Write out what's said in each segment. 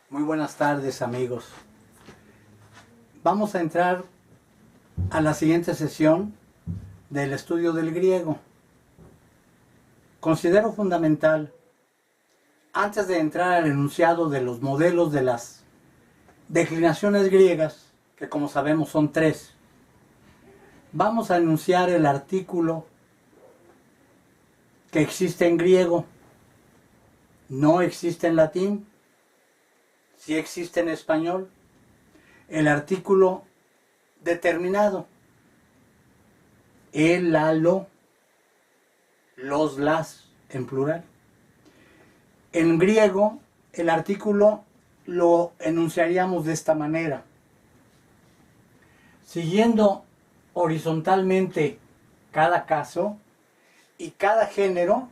Muy buenas tardes, amigos. Vamos a entrar a la siguiente sesión del estudio del griego. Considero fundamental, antes de entrar al enunciado de los modelos de las declinaciones griegas, que como sabemos son 3, vamos a enunciar el artículo que existe en griego, no existe en latín, sí existe en español, el artículo determinado, el, la, lo, los, las, en plural. En griego, el artículo lo enunciaríamos de esta manera. Siguiendo horizontalmente cada caso y cada género,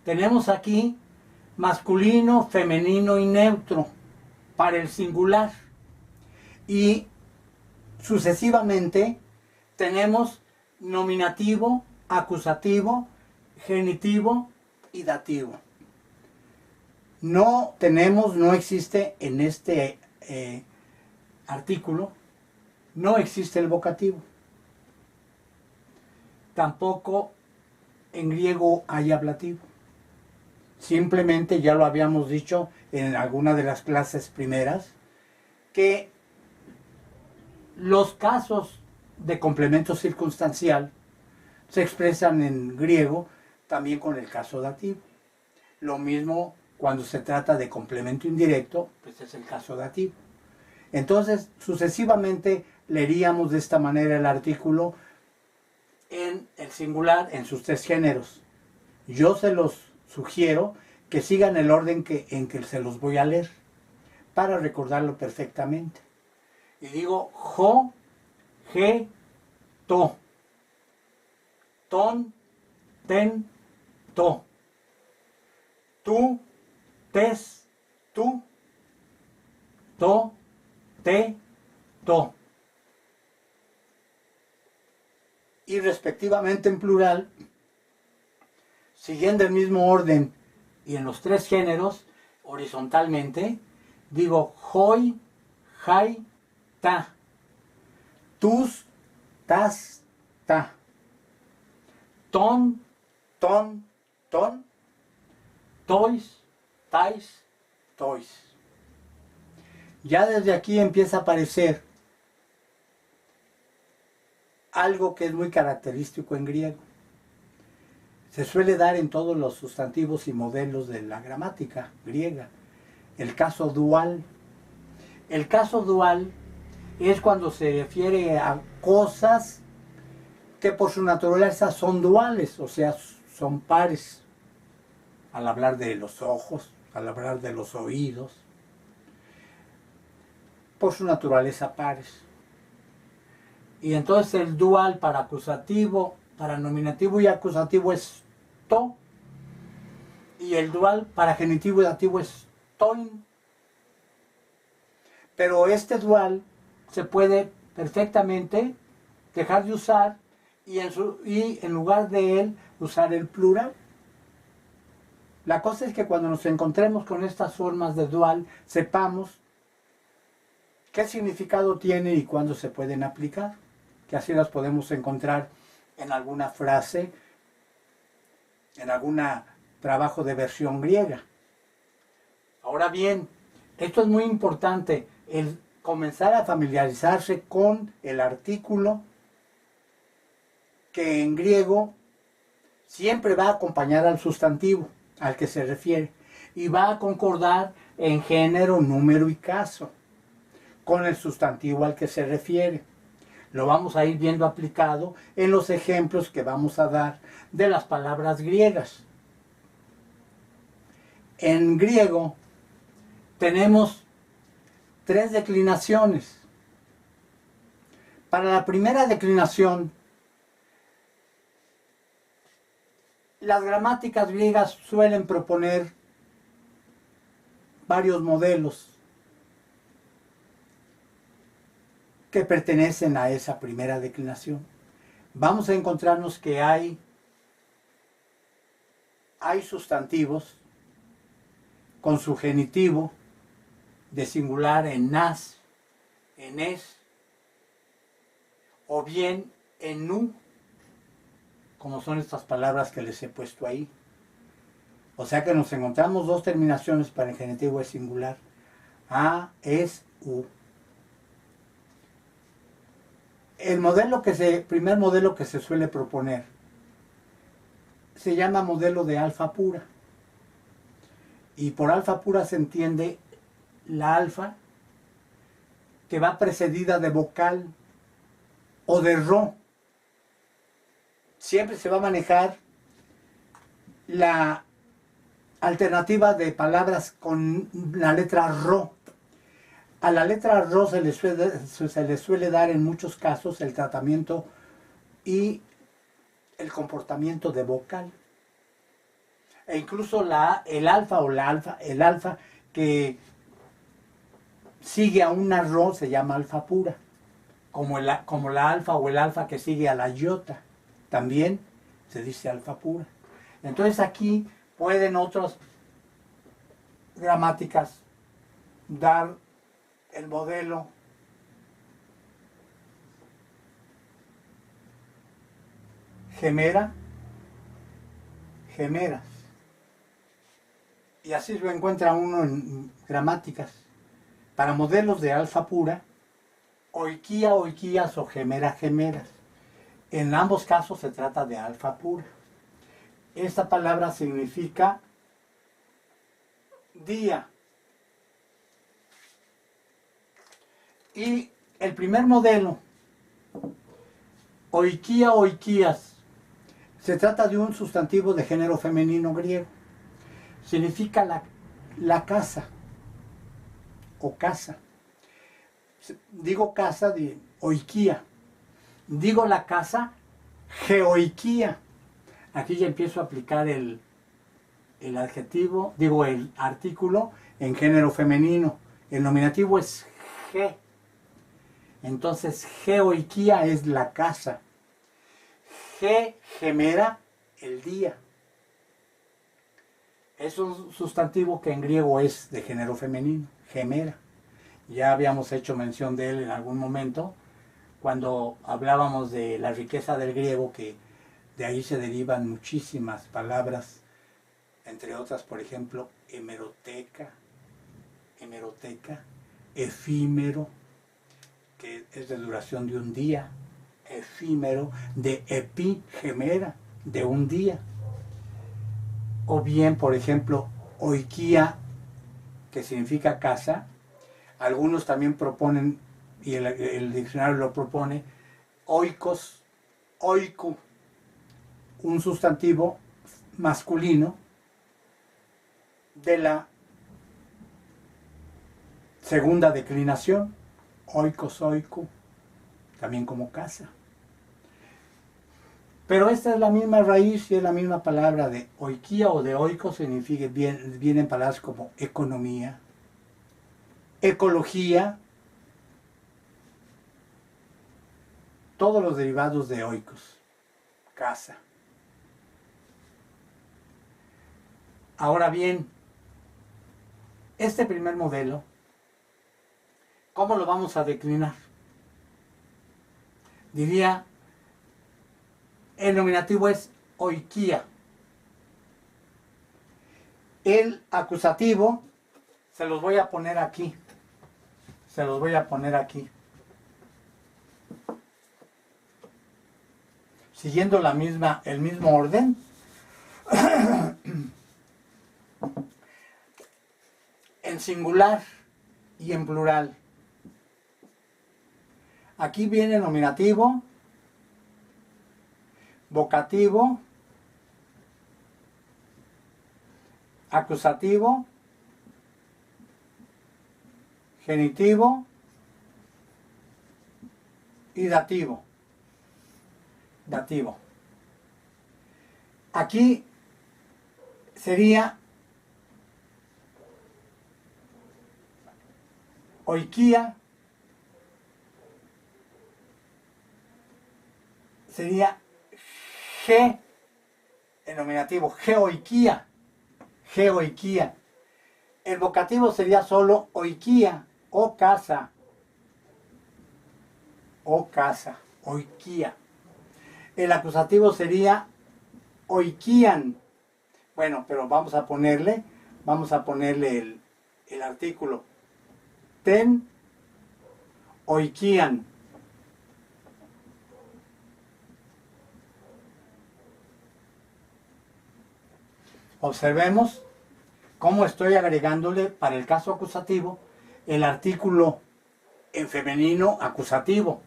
tenemos aquí masculino, femenino y neutro para el singular. Y sucesivamente tenemos nominativo, acusativo, genitivo y dativo. No existe en este artículo, no existe el vocativo. Tampoco en griego hay ablativo. Simplemente, ya lo habíamos dicho en alguna de las clases primeras, que los casos de complemento circunstancial se expresan en griego también con el caso dativo. Lo mismo cuando se trata de complemento indirecto, pues es el caso dativo. Entonces, sucesivamente leeríamos de esta manera el artículo en el singular en sus 3 géneros. Yo se los sugiero que sigan el orden en que se los voy a leer para recordarlo perfectamente. Y digo jo, je, to, ton, ten, to, tú, tes, tú, to, te, to. Y respectivamente en plural, siguiendo el mismo orden y en los 3 géneros, horizontalmente, digo hoi, jai, ta, tus, tas, ta, ton, ton, ton, tois, tais, tois. Ya desde aquí empieza a aparecer algo que es muy característico en griego. Se suele dar en todos los sustantivos y modelos de la gramática griega. El caso dual. El caso dual es cuando se refiere a cosas que por su naturaleza son duales, o sea, son pares. Al hablar de los ojos, al hablar de los oídos, por su naturaleza pares. Y entonces el dual para acusativo, para nominativo y acusativo es to, y el dual para genitivo y dativo es toin. Pero este dual se puede perfectamente dejar de usar y en lugar de él usar el plural. La cosa es que cuando nos encontremos con estas formas de dual, sepamos qué significado tiene y cuándo se pueden aplicar, que así las podemos encontrar en alguna frase, en algún trabajo de versión griega. Ahora bien, esto es muy importante, el comenzar a familiarizarse con el artículo que en griego siempre va a acompañar al sustantivo al que se refiere y va a concordar en género, número y caso con el sustantivo al que se refiere. Lo vamos a ir viendo aplicado en los ejemplos que vamos a dar de las palabras griegas. En griego tenemos 3 declinaciones. Para la primera declinación, las gramáticas griegas suelen proponer varios modelos que pertenecen a esa primera declinación. Vamos a encontrarnos que hay sustantivos con su genitivo de singular en nas, en es, o bien en nu, como son estas palabras que les he puesto ahí. O sea que nos encontramos dos terminaciones para el genitivo es singular. A, es, u. El primer modelo que se suele proponer se llama modelo de alfa pura. Y por alfa pura se entiende la alfa que va precedida de vocal o de ro. Siempre se va a manejar la alternativa de palabras con la letra ro. A la letra ro se le suele dar en muchos casos el tratamiento y el comportamiento de vocal. E incluso el alfa que sigue a una ro se llama alfa pura, como la alfa o el alfa que sigue a la iota, también se dice alfa pura. Entonces aquí pueden otras gramáticas dar el modelo gemera, gemeras. Y así lo encuentra uno en gramáticas. Para modelos de alfa pura, oikia, oikias o gemera, gemeras. En ambos casos se trata de alfa pura. Esta palabra significa día. Y el primer modelo, oikia, oikias, se trata de un sustantivo de género femenino griego. Significa la casa o casa. Digo casa de oikia. Digo la casa, geoikia. Aquí ya empiezo a aplicar el adjetivo, digo el artículo en género femenino. El nominativo es ge. Entonces, geoikia es la casa. Gemera, el día. Es un sustantivo que en griego es de género femenino, gemera. Ya habíamos hecho mención de él en algún momento, cuando hablábamos de la riqueza del griego, que de ahí se derivan muchísimas palabras, entre otras, por ejemplo, hemeroteca, efímero, que es de duración de un día, efímero, de epi, gemera, de un día. O bien, por ejemplo, oikia, que significa casa. Algunos también proponen, y el diccionario lo propone, oikos, oiku, un sustantivo masculino de la segunda declinación, oikos, oiku, también como casa. Pero esta es la misma raíz y es la misma palabra de oikia o de oikos, significa, vienen palabras como economía, ecología, todos los derivados de oikos, casa. Ahora bien, este primer modelo, ¿cómo lo vamos a declinar? Diría, el nominativo es oikia. El acusativo se los voy a poner aquí. Se los voy a poner aquí. Siguiendo el mismo orden. En singular y en plural. Aquí viene nominativo, vocativo, acusativo, genitivo y dativo. Dativo. Aquí sería oikia, sería ge, el nominativo, geoikia, geoikia. El vocativo sería solo oikia, o casa, oikia. El acusativo sería oikian. Bueno, pero vamos a ponerle el artículo. Ten oikian. Observemos cómo estoy agregándole para el caso acusativo el artículo en femenino acusativo.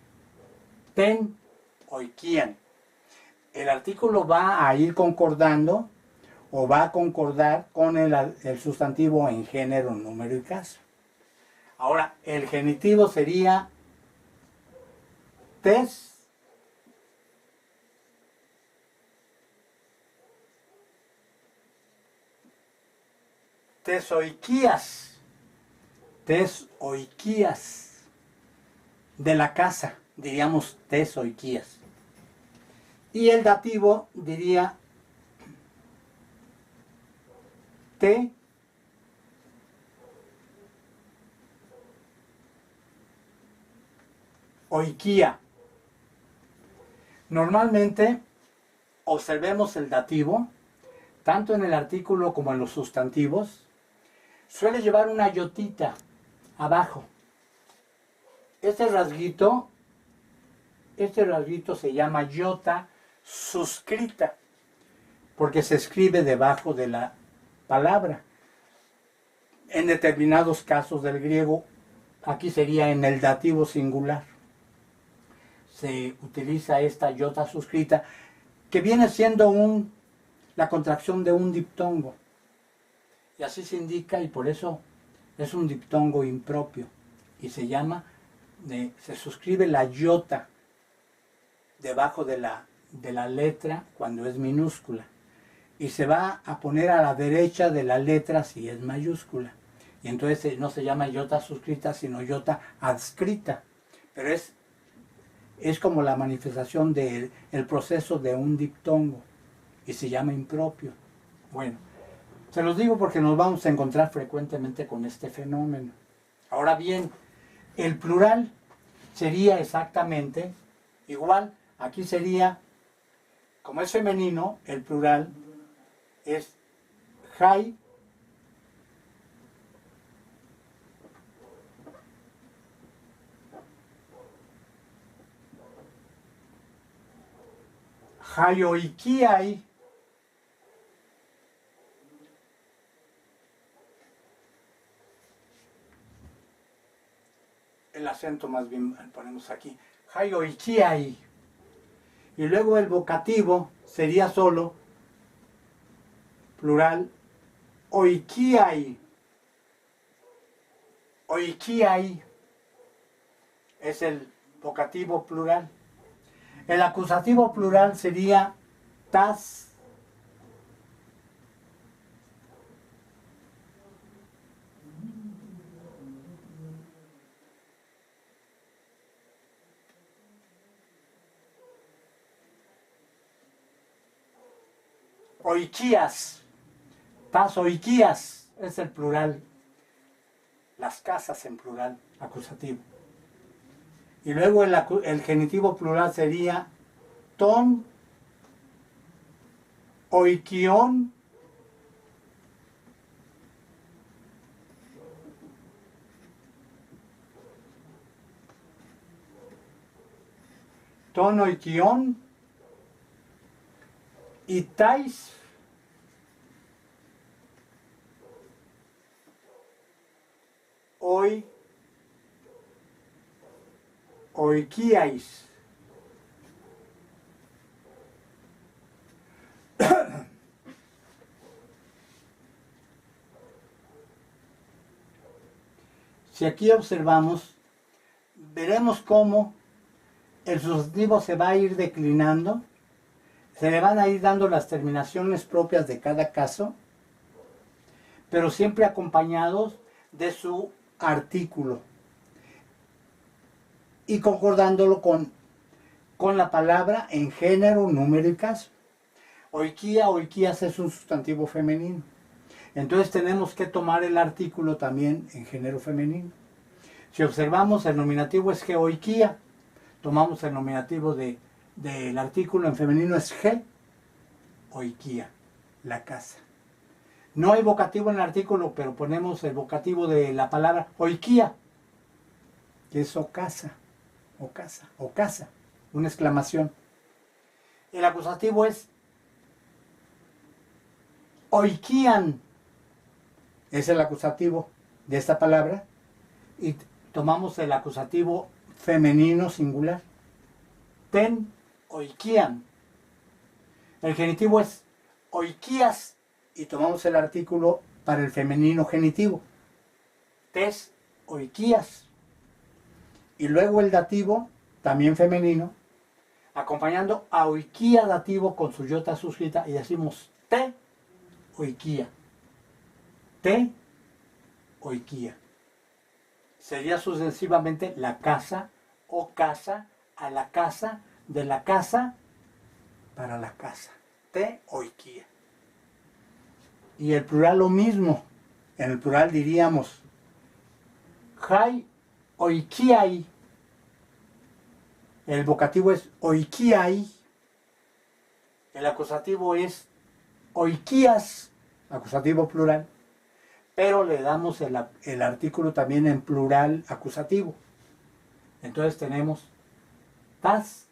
Ten oikian. El artículo va a ir concordando o va a concordar con el sustantivo en género, número y caso. Ahora, el genitivo sería tes tesoiquías, de la casa, diríamos tesoiquías. Y el dativo diría te oiquía. Normalmente observemos el dativo, tanto en el artículo como en los sustantivos, suele llevar una yotita abajo. Este rasguito se llama yota suscrita, porque se escribe debajo de la palabra. En determinados casos del griego, aquí sería en el dativo singular, se utiliza esta yota suscrita, que viene siendo la contracción de un diptongo. Y así se indica, y por eso es un diptongo impropio. Y se llama, se suscribe la yota debajo de la letra cuando es minúscula. Y se va a poner a la derecha de la letra si es mayúscula. Y entonces no se llama yota suscrita, sino yota adscrita. Pero es como la manifestación del proceso de un diptongo. Y se llama impropio. Bueno, se los digo porque nos vamos a encontrar frecuentemente con este fenómeno. Ahora bien, el plural sería exactamente igual. Aquí sería, como es femenino, el plural es jai, jaioikiai, el acento más bien ponemos aquí, jaioikiai. Y luego el vocativo sería solo plural oikiai. Oikiai es el vocativo plural. El acusativo plural sería tas. Oiquías, tas oiquías es el plural, las casas en plural, acusativo. Y luego el genitivo plural sería ton oikion ton oikion y tais oikiais. Si aquí observamos, veremos cómo el sustantivo se va a ir declinando, se le van a ir dando las terminaciones propias de cada caso, pero siempre acompañados de su artículo y concordándolo con la palabra en género, número y caso. Oiquía, oiquías es un sustantivo femenino. Entonces tenemos que tomar el artículo también en género femenino. Si observamos, el nominativo es geoikia. Tomamos el nominativo del artículo en femenino es ge, oikia, la casa. No hay vocativo en el artículo, pero ponemos el vocativo de la palabra oikia, que es o casa, o casa, o casa, una exclamación. El acusativo es oikian, es el acusativo de esta palabra, y tomamos el acusativo femenino singular, ten oikian. El genitivo es oikias, y tomamos el artículo para el femenino genitivo, tes oikias. Y luego el dativo, también femenino, acompañando a oikia dativo con su iota suscrita, y decimos te oikia. Te oikia. Sería sucesivamente la casa o casa, a la casa, de la casa para la casa. Te oikia. Y el plural lo mismo. En el plural diríamos hai oikiai. El vocativo es oikiai. El acusativo es oikias, acusativo plural. Pero le damos el artículo también en plural acusativo. Entonces tenemos tas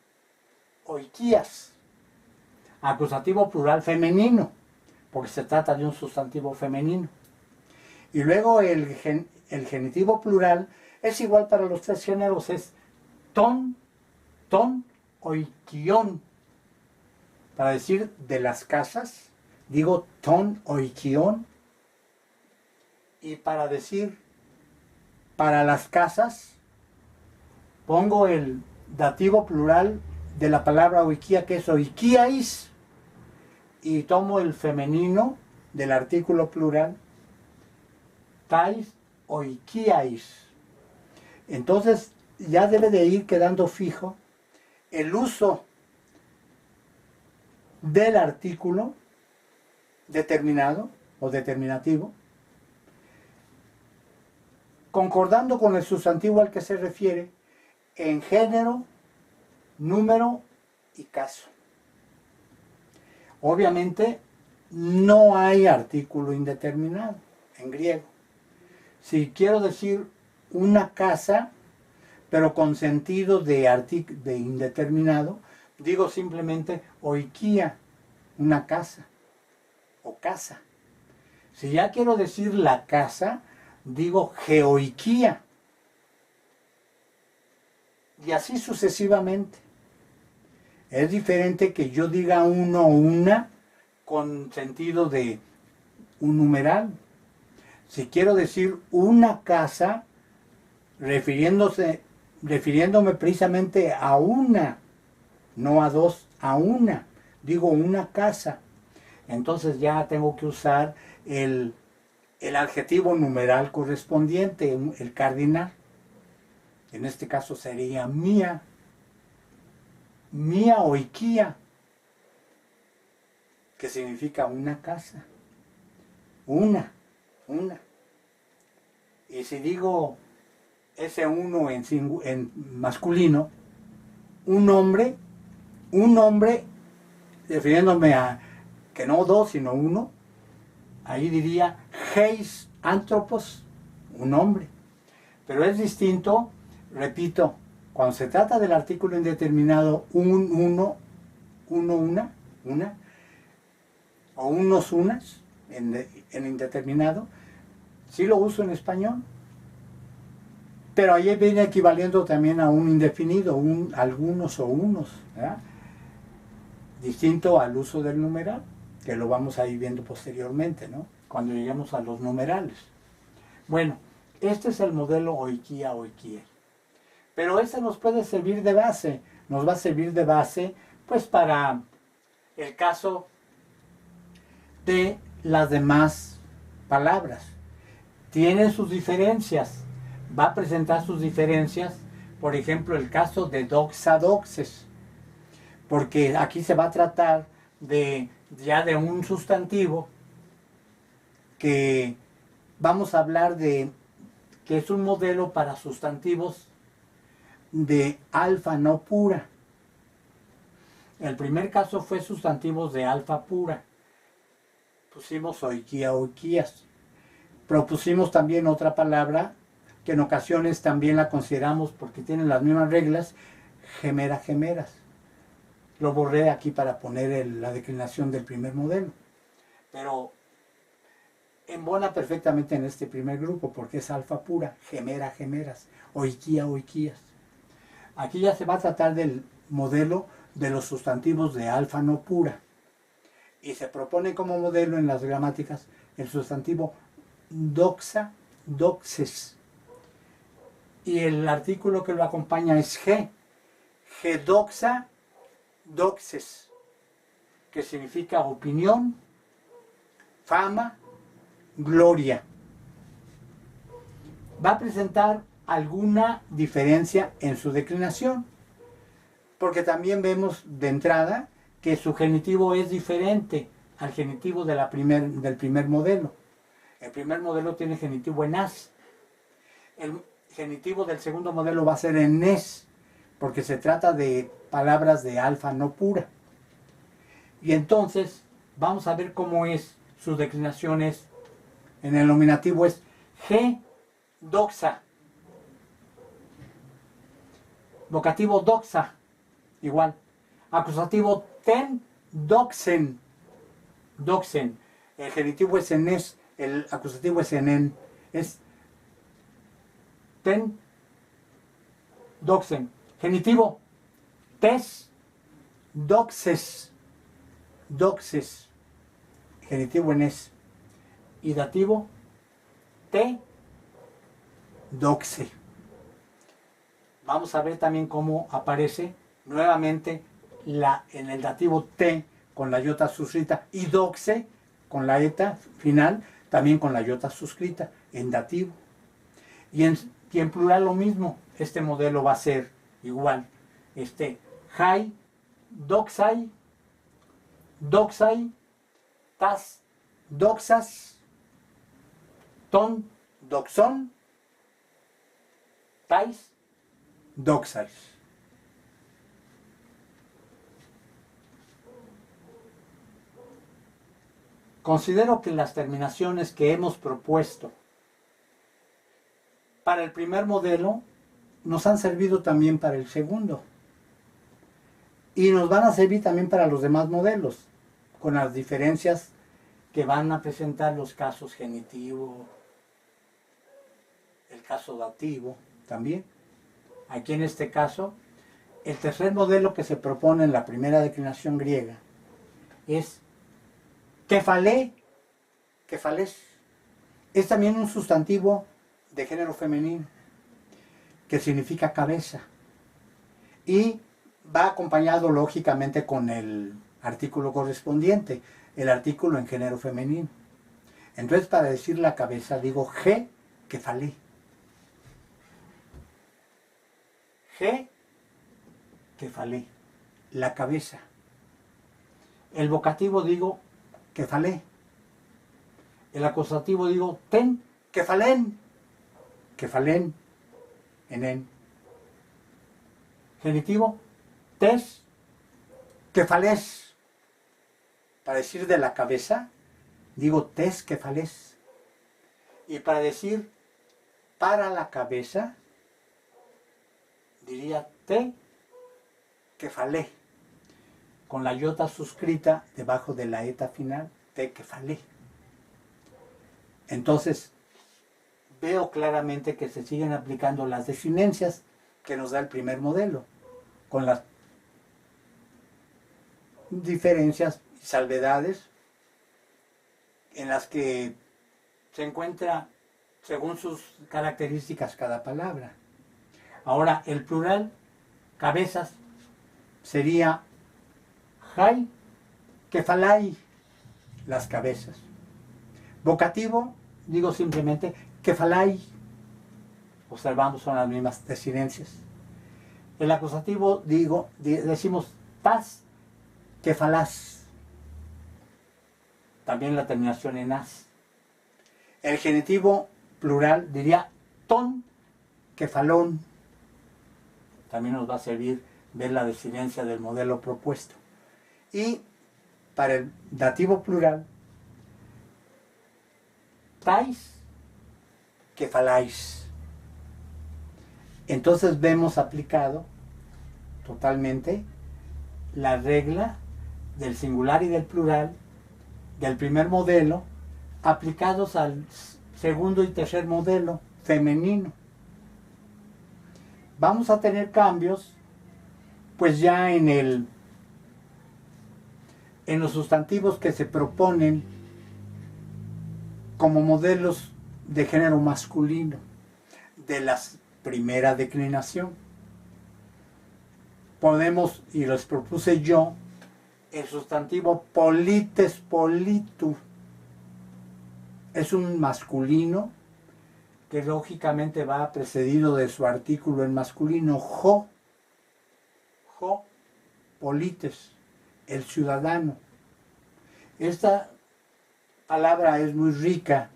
oikias, acusativo plural femenino, porque se trata de un sustantivo femenino. Y luego el genitivo plural es igual para los tres géneros, es ton oikion. Para decir de las casas, digo ton oikion. Y para decir para las casas, pongo el dativo plural de la palabra oikia, que es oikiais, y tomo el femenino del artículo plural, tais oikiais. Entonces ya debe de ir quedando fijo el uso del artículo determinado o determinativo, concordando con el sustantivo al que se refiere en género, número y caso. Obviamente no hay artículo indeterminado en griego. Si quiero decir una casa, pero con sentido de indeterminado, digo simplemente oikia, una casa o casa. Si ya quiero decir la casa, digo geoikia. Y así sucesivamente. Es diferente que yo diga uno o una con sentido de un numeral. Si quiero decir una casa, refiriéndome precisamente a una, no a dos, a una. Digo una casa. Entonces ya tengo que usar el adjetivo numeral correspondiente, el cardinal. En este caso sería mía. Mía oikia, que significa una casa. Una. Y si digo ese uno en masculino, un hombre, refiriéndome a que no dos, sino uno, ahí diría heis anthropos, un hombre. Pero es distinto, repito, cuando se trata del artículo indeterminado, una, o unos, unas, en indeterminado, sí lo uso en español. Pero ahí viene equivaliendo también a un indefinido, algunos o unos, ¿verdad? Distinto al uso del numeral, que lo vamos a ir viendo posteriormente, ¿no? Cuando lleguemos a los numerales. Bueno, este es el modelo oikia. Pero este nos puede servir de base, nos va a servir de base pues para el caso de las demás palabras. Tienen sus diferencias, va a presentar sus diferencias, por ejemplo el caso de doxa-doxes, porque aquí se va a tratar ya de un sustantivo que vamos a hablar de que es un modelo para sustantivos de alfa no pura. El primer caso fue sustantivos de alfa pura. Pusimos oikia, oikias. Propusimos también otra palabra que en ocasiones también la consideramos porque tienen las mismas reglas, gemera, gemeras. Lo borré aquí para poner la declinación del primer modelo. Pero embona perfectamente en este primer grupo porque es alfa pura, gemera, gemeras, oikia, oikias. Aquí ya se va a tratar del modelo de los sustantivos de alfa no pura. Y se propone como modelo en las gramáticas el sustantivo doxa, doxes. Y el artículo que lo acompaña es G doxa, doxes, que significa opinión, fama, gloria. Va a presentar alguna diferencia en su declinación, porque también vemos de entrada que su genitivo es diferente al genitivo de del primer modelo. El primer modelo tiene genitivo en as. El genitivo del segundo modelo va a ser en es, porque se trata de palabras de alfa no pura. Y entonces vamos a ver cómo es sus declinaciones. En el nominativo es G doxa. Vocativo doxa, igual. Acusativo ten doxen. Doxen. El genitivo es en es, el acusativo es en. Es ten doxen. Genitivo tes doxes. Doxes. Genitivo en es. Y dativo te doxe. Vamos a ver también cómo aparece nuevamente en el dativo te con la iota suscrita y doxe con la eta final, también con la iota suscrita en dativo. Y en plural lo mismo, este modelo va a ser igual. Hai, doxai, doxai, tas, doxas, ton, doxon, tais, doxais. Considero que las terminaciones que hemos propuesto para el primer modelo nos han servido también para el segundo. Y nos van a servir también para los demás modelos, con las diferencias que van a presentar los casos genitivo, el caso dativo también. Aquí en este caso, el tercer modelo que se propone en la primera declinación griega es kefalé, kefales. Es también un sustantivo de género femenino que significa cabeza y va acompañado lógicamente con el artículo correspondiente, el artículo en género femenino. Entonces, para decir la cabeza digo G kefalé. G kefalé, la cabeza. El vocativo digo kefalé. El acusativo digo ten kefalen, kefalen, en. Genitivo tes kefales. Para decir de la cabeza digo tes kefales. Y para decir para la cabeza diría te kefalé, con la iota suscrita debajo de la eta final, te kefalé. Entonces, veo claramente que se siguen aplicando las definencias que nos da el primer modelo, con las diferencias y salvedades en las que se encuentra según sus características cada palabra. Ahora, el plural, cabezas, sería Jai, kefalai, las cabezas. Vocativo, digo simplemente kefalai. Observamos, son las mismas desinencias. El acusativo, decimos tas, kefalas. También la terminación en as. El genitivo plural diría ton kefalón. También nos va a servir ver la desinencia del modelo propuesto. Y para el dativo plural, tais kefalais. Entonces vemos aplicado totalmente la regla del singular y del plural del primer modelo aplicados al segundo y tercer modelo femenino. Vamos a tener cambios pues ya en los sustantivos que se proponen como modelos de género masculino de la primera declinación. Podemos, y les propuse yo, el sustantivo polites politu. Es un masculino que lógicamente va precedido de su artículo en masculino, jo, polites, el ciudadano. Esta palabra es muy rica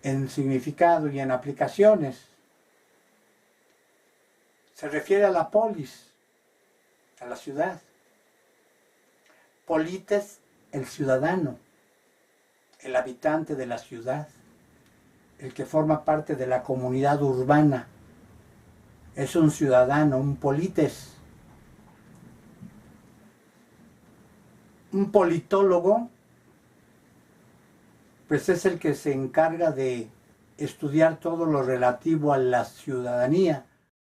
en significado y en aplicaciones. Se refiere a la polis, a la ciudad. Polites, el ciudadano, el habitante de la ciudad, el que forma parte de la comunidad urbana. Es un ciudadano, un polites. Un politólogo, pues es el que se encarga de estudiar todo lo relativo a la ciudadanía,